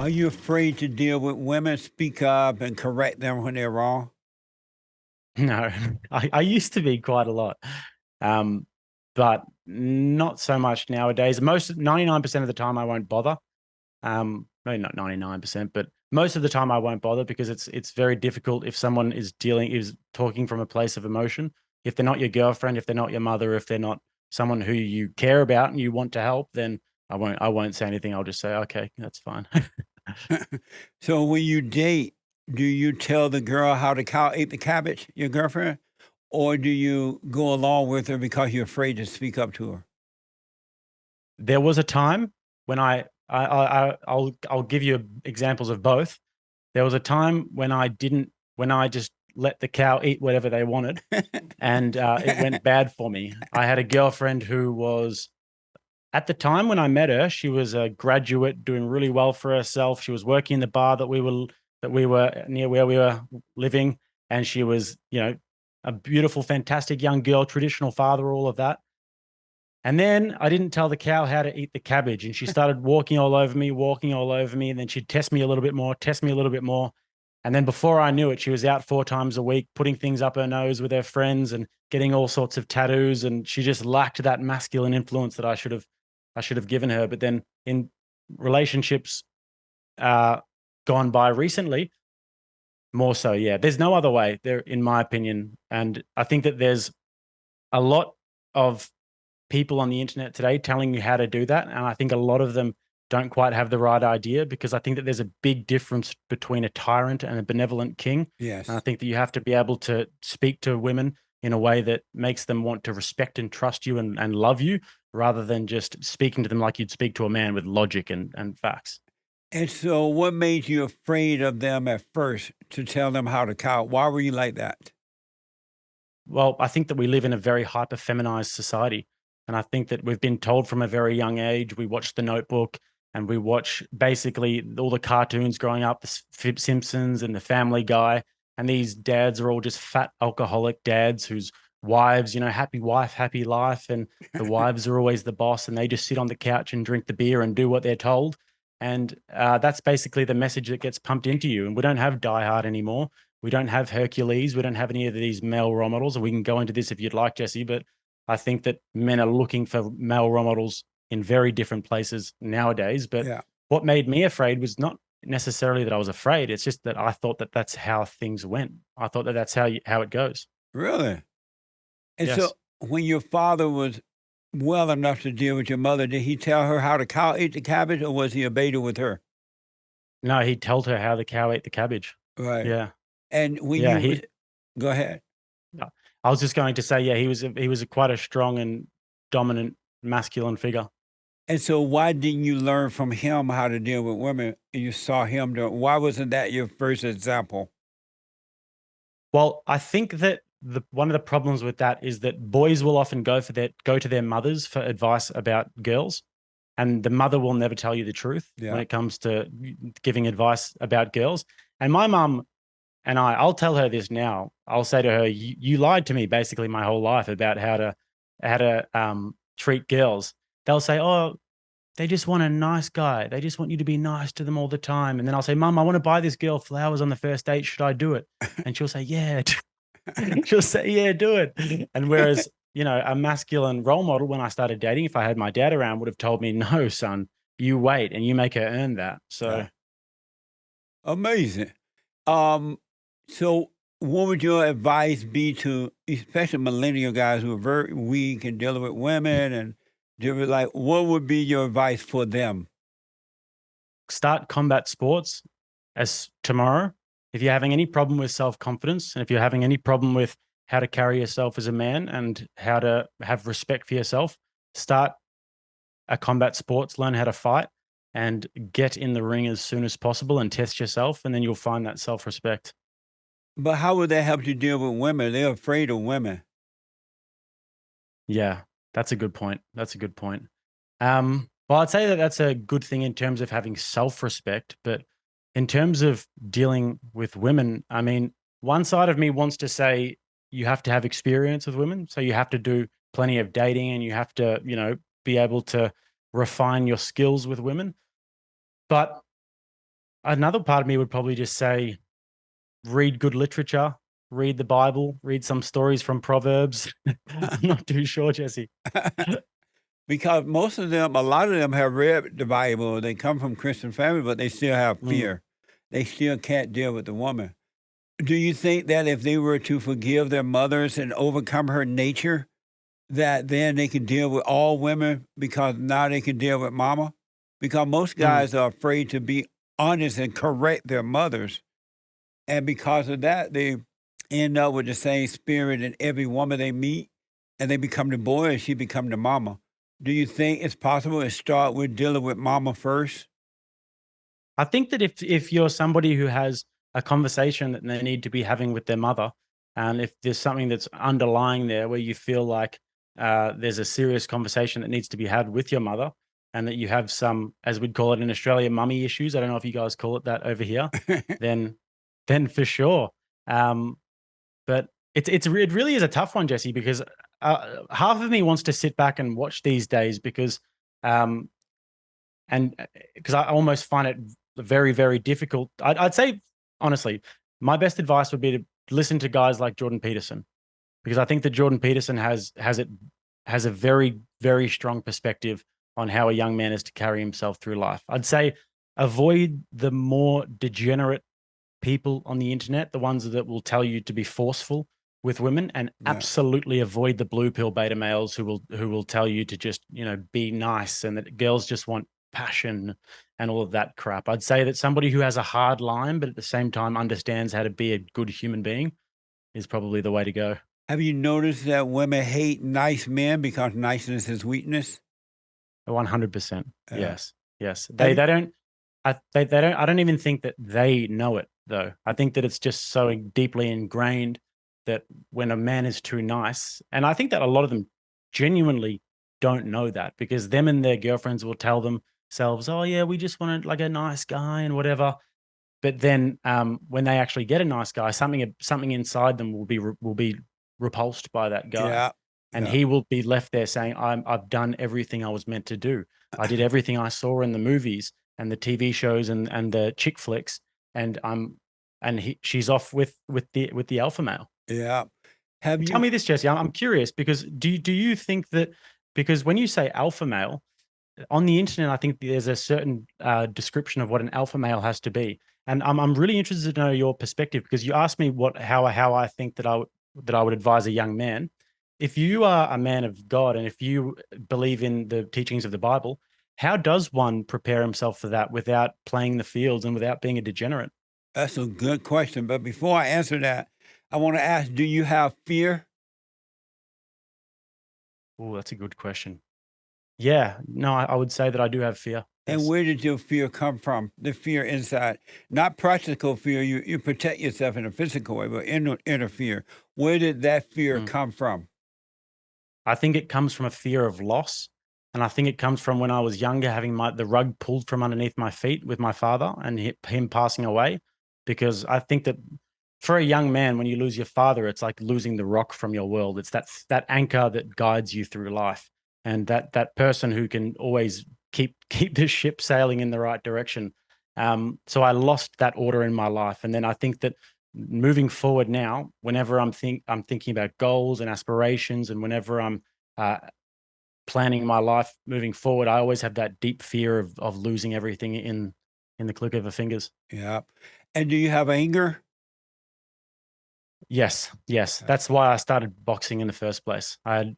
Are you afraid to deal with women, speak up, and correct them when they're wrong? No, I used to be quite a lot, um, but not so much nowadays. 99% of the time I won't bother. Maybe not 99%, but most of the time I won't bother because it's very difficult if someone is talking from a place of emotion. If they're not your girlfriend, if they're not your mother, if they're not someone who you care about and you want to help, then I won't say anything. I'll just say, okay, that's fine. So when you date, do you tell the girl how the cow ate the cabbage, your girlfriend? Or do you go along with her because you're afraid to speak up to her? There was a time when I'll give you examples of both. There was a time when I just let the cow eat whatever they wanted, and it went bad for me. I had a girlfriend who was, at the time when I met her, she was a graduate doing really well for herself. She was working in the bar that we were near where we were living, and she was, a beautiful, fantastic young girl, traditional father, all of that. And then I didn't tell the cow how to eat the cabbage, and she started walking all over me, and then she'd test me a little bit more, test me a little bit more. And then before I knew it, she was out 4 times a week, putting things up her nose with her friends and getting all sorts of tattoos. And she just lacked that masculine influence that I should have given her. But then in relationships uh, gone by recently, more so, yeah. There's no other way there, in my opinion. And I think that there's a lot of people on the internet today telling you how to do that. And I think a lot of them don't quite have the right idea, because I think that there's a big difference between a tyrant and a benevolent king. And I Yes. think that you have to be able to speak to women in a way that makes them want to respect and trust you and love you, rather than just speaking to them like you'd speak to a man with logic and facts. And so what made you afraid of them at first to tell them how to cow? Why were you like that? Well, I think that we live in a very hyper feminized society. And I think that we've been told from a very young age. We watch The Notebook and we watch basically all the cartoons growing up, the Simpsons and the Family Guy. And these dads are all just fat alcoholic dads whose wives, happy wife, happy life. And the wives are always the boss, and they just sit on the couch and drink the beer and do what they're told. And that's basically the message that gets pumped into you. And we don't have Die Hard anymore. We don't have Hercules. We don't have any of these male role models. And we can go into this if you'd like, Jesse. But I think that men are looking for male role models in very different places nowadays. But Yeah. what made me afraid was not necessarily that I was afraid. It's just that I thought that that's how things went. I thought that that's how it goes. Really? And so Yes. when your father was well enough to deal with your mother, did he tell her how the cow ate the cabbage, or was he a beta with her? No, he told her how the cow ate the cabbage. Right. Yeah. And when Yeah. you He, was go ahead. I was just going to say, yeah, he was quite a strong and dominant masculine figure. And so why didn't you learn from him how to deal with women and you saw him do it? Why wasn't that your first example? Well, I think that one of the problems with that is that boys will often go to their mothers for advice about girls, and the mother will never tell you the truth when Yeah. it comes to giving advice about girls. And my mum and I'll tell her this now. I'll say to her, "You lied to me basically my whole life about how to treat girls." They'll say, "Oh, they just want a nice guy. They just want you to be nice to them all the time." And then I'll say, "Mum, I want to buy this girl flowers on the first date. Should I do it?" And she'll say, "Yeah." She'll say, "Yeah, do it." And whereas, a masculine role model when I started dating, if I had my dad around, would have told me, "No, son, you wait and you make her earn that." So Yeah. Amazing. Um, so what would your advice be to especially millennial guys who are very weak and dealing with women and like what would be your advice for them? start combat sports as tomorrow. If you're having any problem with self confidence, and if you're having any problem with how to carry yourself as a man and how to have respect for yourself, start a combat sports, learn how to fight, and get in the ring as soon as possible and test yourself. And then you'll find that self respect. But how would that help you deal with women? They're afraid of women. Yeah, that's a good point. That's a good point. Well, I'd say that that's a good thing in terms of having self-respect, but in terms of dealing with women, I mean, one side of me wants to say you have to have experience with women, so you have to do plenty of dating and you have to, be able to refine your skills with women. But Another part of me would probably just say, read good literature, read the Bible, read some stories from Proverbs. I'm not too sure, Jesse. Because most of them, a lot of them have read the Bible. They come from Christian family, but they still have Mm. fear. They still can't deal with the woman. Do you think that if they were to forgive their mothers and overcome her nature, that then they can deal with all women because now they can deal with mama? Because most Mm. guys are afraid to be honest and correct their mothers. And because of that, they end up with the same spirit in every woman they meet, and they become the boy and she become the mama. Do you think it's possible to start with dealing with mama first? I think that if you're somebody who has a conversation that they need to be having with their mother, and if there's something that's underlying there where you feel like there's a serious conversation that needs to be had with your mother, and that you have some, as we'd call it in Australia, mummy issues. I don't know if you guys call it that over here. Then, then for sure. Um, but it really is a tough one, Jesse, because half of me wants to sit back and watch these days because um, and because I almost find it very, very difficult. I'd say, honestly, my best advice would be to listen to guys like Jordan Peterson, because I think that Jordan Peterson has a very, very strong perspective on how a young man is to carry himself through life. I'd say avoid the more degenerate people on the internet, the ones that will tell you to be forceful with women, and Yeah. absolutely avoid the blue pill beta males who will tell you to just, be nice, and that girls just want passion and all of that crap. I'd say that somebody who has a hard line but at the same time understands how to be a good human being is probably the way to go. Have you noticed that women hate nice men because niceness is weakness? 100%. Uh, Yes. Yes. have They you, they don't they don't, I don't even think that they know it though. I think that it's just so deeply ingrained that when a man is too nice, and I think that a lot of them genuinely don't know that, because them and their girlfriends will tell themselves, "Oh yeah, we just wanted like a nice guy and whatever." But then when they actually get a nice guy, something inside them will be repulsed by that guy, yeah, and yeah. he will be left there saying, I've done everything I was meant to do. I did everything I saw in the movies and the TV shows and the chick flicks, and she's off with the alpha male." Yeah. Have Tell you me this, Jesse. I'm curious, because do you think that, because when you say alpha male on the internet, I think there's a certain description of what an alpha male has to be, and I'm really interested to know your perspective, because you asked me how I think that I would advise a young man. If you are a man of God and if you believe in the teachings of the Bible, how does one prepare himself for that without playing the fields and without being a degenerate? That's a good question. But before I answer that, I want to ask, do you have fear? Oh, that's a good question. Yeah, no, I would say that I do have fear. And Yes. where did your fear come from? The fear inside, not practical fear. You protect yourself in a physical way, but inner fear. Where did that fear Mm. come from? I think it comes from a fear of loss. And I think it comes from when I was younger, having the rug pulled from underneath my feet with my father and him passing away. Because I think that for a young man, when you lose your father, it's like losing the rock from your world. It's that anchor that guides you through life, and that person who can always keep the ship sailing in the right direction. So I lost that order in my life, and then I think that moving forward now, whenever I'm thinking about goals and aspirations, and whenever I'm uh, planning my life moving forward, I always have that deep fear of losing everything in the click of a fingers. Yeah. And do you have anger? Yes, yes, Uh, that's why I started boxing in the first place. I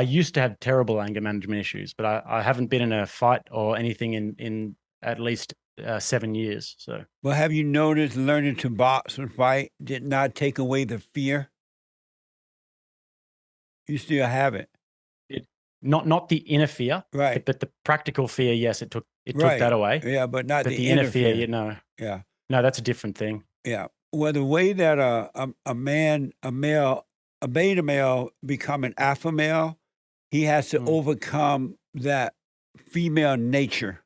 used to have terrible anger management issues, but I haven't been in a fight or anything in at least 7 years. So Well, have you noticed learning to box and fight did not take away the fear? You still have it. it not the inner fear, Right. but the practical fear. Yes, it took Right. that away. Yeah, but not But the the inner inner fear, fear. Yeah. no, that's a different thing. Yeah. Well, the way that a man, a male, a beta male become an alpha male, he has to Mm, overcome that female nature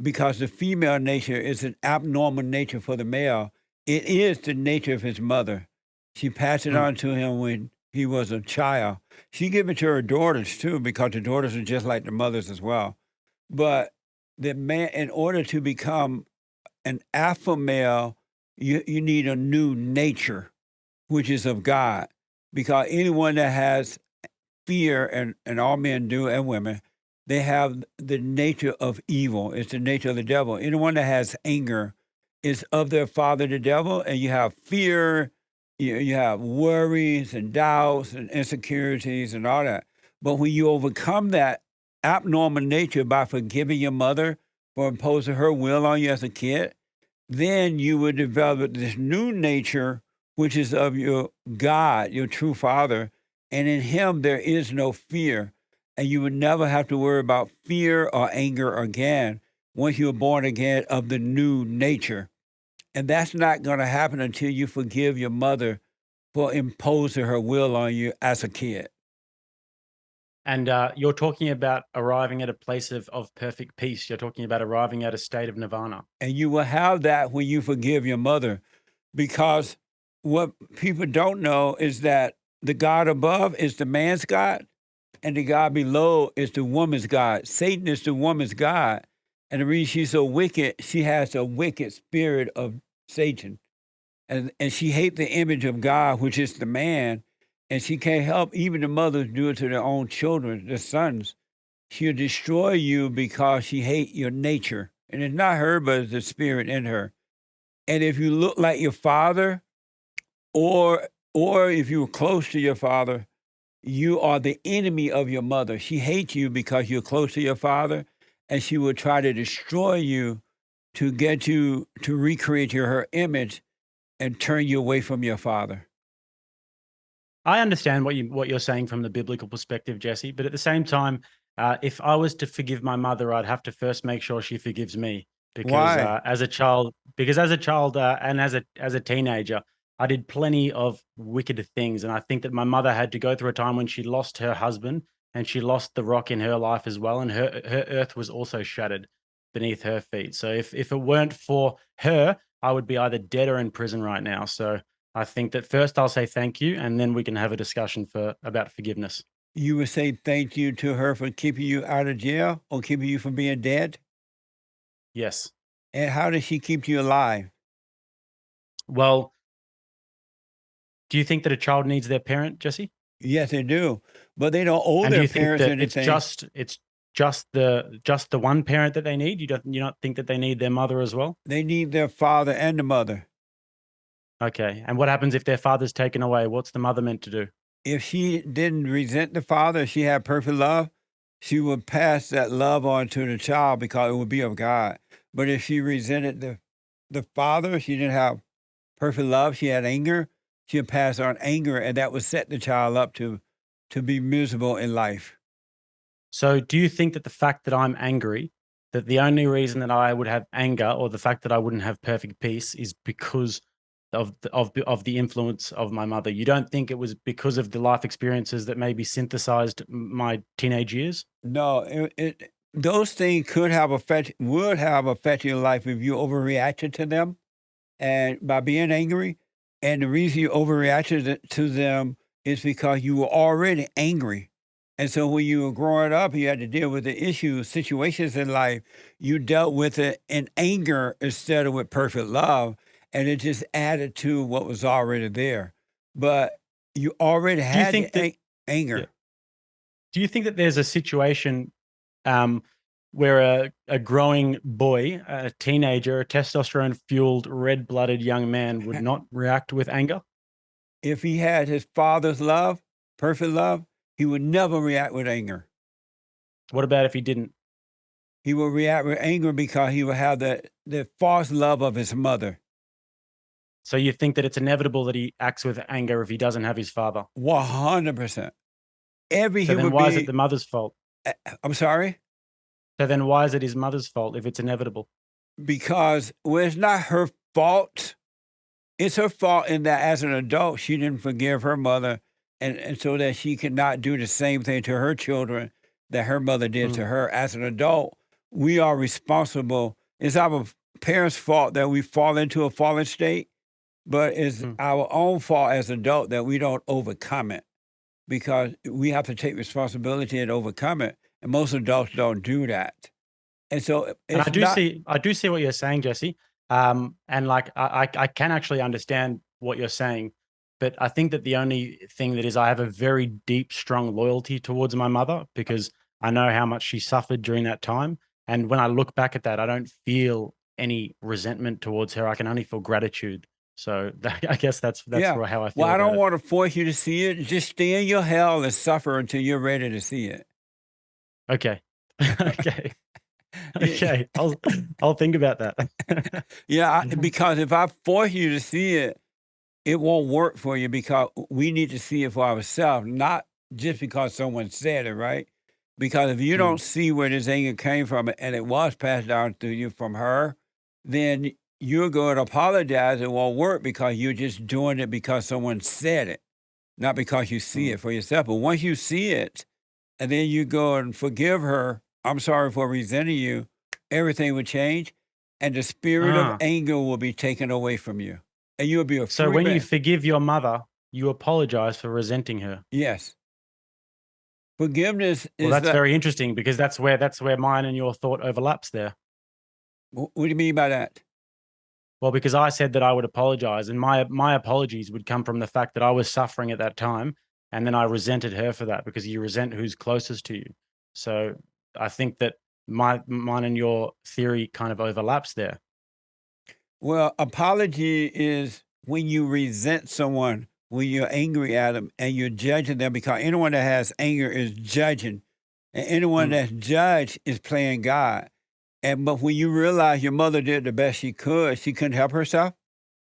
because the female nature is an abnormal nature for the male. It is the nature of his mother. She passed it mm, on to him when he was a child. She gave it to her daughters too because the daughters are just like the mothers as well. But the man, in order to become an alpha male, you need a new nature, which is of God. Because anyone that has fear, and all men do and women, they have the nature of evil. It's the nature of the devil. Anyone that has anger is of their father, the devil, and you have fear, you have worries and doubts and insecurities and all that. But when you overcome that abnormal nature by forgiving your mother for imposing her will on you as a kid, then you will develop this new nature, which is of your God, your true father. And in him, there is no fear. And you would never have to worry about fear or anger again once you're born again of the new nature. And that's not going to happen until you forgive your mother for imposing her will on you as a kid. And you're talking about arriving at a place of perfect peace. You're talking about arriving at a state of nirvana. And you will have that when you forgive your mother. Because what people don't know is that the God above is the man's God, and the God below is the woman's God. Satan is the woman's God. And the reason she's so wicked, she has a wicked spirit of Satan. And she hates the image of God, which is the man. And she can't help even the mothers do it to their own children, their sons. She'll destroy you because she hates your nature. And it's not her, but it's the spirit in her. And if you look like your father, or if you were close to your father, you are the enemy of your mother. She hates you because you're close to your father, and she will try to destroy you to get you to recreate her image and turn you away from your father. I understand what you're saying from the biblical perspective, Jesse, but at the same time, if I was to forgive my mother, I'd have to first make sure she forgives me because Why? as a child and as a teenager, I did plenty of wicked things, and I think that my mother had to go through a time when she lost her husband and she lost the rock in her life as well, and her earth was also shattered beneath her feet. So if it weren't for her, I would be either dead or in prison right now. So I think that first I'll say thank you, and then we can have a discussion about forgiveness. You would say thank you to her for keeping you out of jail or keeping you from being dead? Yes. And how does she keep you alive? Well, do you think that a child needs their parent, Jesse? Yes, they do. But they don't owe And do their you think parents that it's anything. just the one parent that they need? You not think that they need their mother as well? They need their father and the mother. Okay. And what happens if their father's taken away? What's the mother meant to do? If she didn't resent the father, she had perfect love, she would pass that love on to the child because it would be of God. But if she resented the father, she didn't have perfect love, she had anger, she would pass on anger, and that would set the child up to be miserable in life. So do you think that the fact that I'm angry, that the only reason that I would have anger or the fact that I wouldn't have perfect peace is because of the influence of my mother? You don't think it was because of the life experiences that maybe synthesized my teenage years? No, those things would have affected your life if you overreacted to them and by being angry. And the reason you overreacted to them is because you were already angry. And so when you were growing up, you had to deal with the issues, situations in life, you dealt with it in anger instead of with perfect love. And it just added to what was already there. But you already Do you had think the that yeah. anger. Do you think that there's a situation um, where a growing boy, a teenager, a testosterone fueled, red blooded young man would not react with anger? If he had his father's love, perfect love, he would never react with anger. What about if he didn't? He will react with anger because he will have the false love of his mother. So you think that it's inevitable that he acts with anger if he doesn't have his father? 100%. Every So then human why is it being, the mother's fault? I'm sorry, So then why is it his mother's fault if it's inevitable? because well, it's not her fault. It's her fault in that as an adult, she didn't forgive her mother, and so that she could not do the same thing to her children that her mother did Mm, to her. As an adult, we are responsible. It's our parents' fault that we fall into a fallen state, but it's mm. our own fault as adult that we don't overcome it because we have to take responsibility and overcome it. And most adults don't do that. And so And it's not, I do see what you're saying, Jesse. And like I can actually understand what you're saying, but I think that the only thing that is I have a very deep, strong loyalty towards my mother because I know how much she suffered during that time. And when I look back at that, I don't feel any resentment towards her. I can only feel gratitude. So I guess that's Yeah. how I Well, feel I about don't it. want to force you to see it. Just stay in your hell and suffer until you're ready to see it. Okay. Okay. Yeah, Okay. I'll think about that. yeah, because if I force you to see it, it won't work for you because we need to see it for ourselves, not just because someone said it, right? Because if you don't Mm. see where this anger came from and it was passed down to you from her, then you're going to apologize. It won't work because you're just doing it because someone said it, not because you see Mm. it for yourself. But once you see it and then you go and forgive her, I'm sorry for resenting you, everything will change and the spirit of Ah. anger will be taken away from you and you'll be a So free when you man. forgive your mother, you apologize for resenting her. Yes. Forgiveness Well, is that's the very interesting because that's where mine and your thought overlaps there. what do you mean by that? Well, because I said that I would apologize, and my apologies would come from the fact that I was suffering at that time, and then I resented her for that because you resent who's closest to you. So I think that mine and your theory kind of overlaps there. Well, apology is when you resent someone, when you're angry at them and you're judging them because anyone that has anger is judging. And anyone Mm. that's judged is playing God. And but when you realize your mother did the best she couldn't help herself.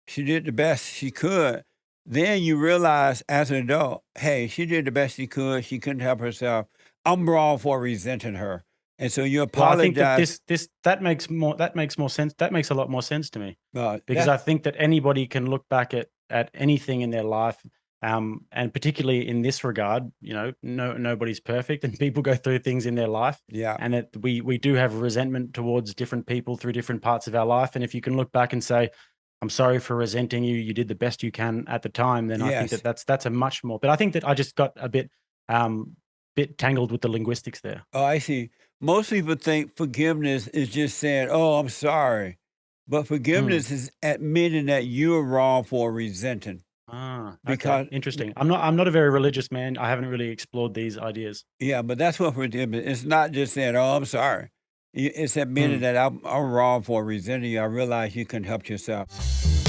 She did the best she could. Then you realize as an adult, hey, she did the best she could. She couldn't help herself. I'm wrong for resenting her. And so you Well, I think that apologize. that makes more sense. That makes a lot more sense to me because That's I think that anybody can look back at anything in their life, and particularly in this regard, you know, nobody's perfect, and people go through things in their life, yeah, and that we do have resentment towards different people through different parts of our life, and if you can look back and say, "I'm sorry for resenting you. You did the best you can at the time," then I think that yes. that's a much more. But I think that I just got a um, bit tangled with the linguistics there. Oh, I see. Most people think forgiveness is just saying, "Oh, I'm sorry," but Mm. forgiveness is admitting that you're wrong for resenting. Ah, okay, Because, interesting. I'm not a very religious man. I haven't really explored these ideas. yeah, but that's what forgiveness. It's not just saying, "Oh, I'm sorry." It's admitting Mm. that I'm wrong for resenting you. I realize you couldn't help yourself.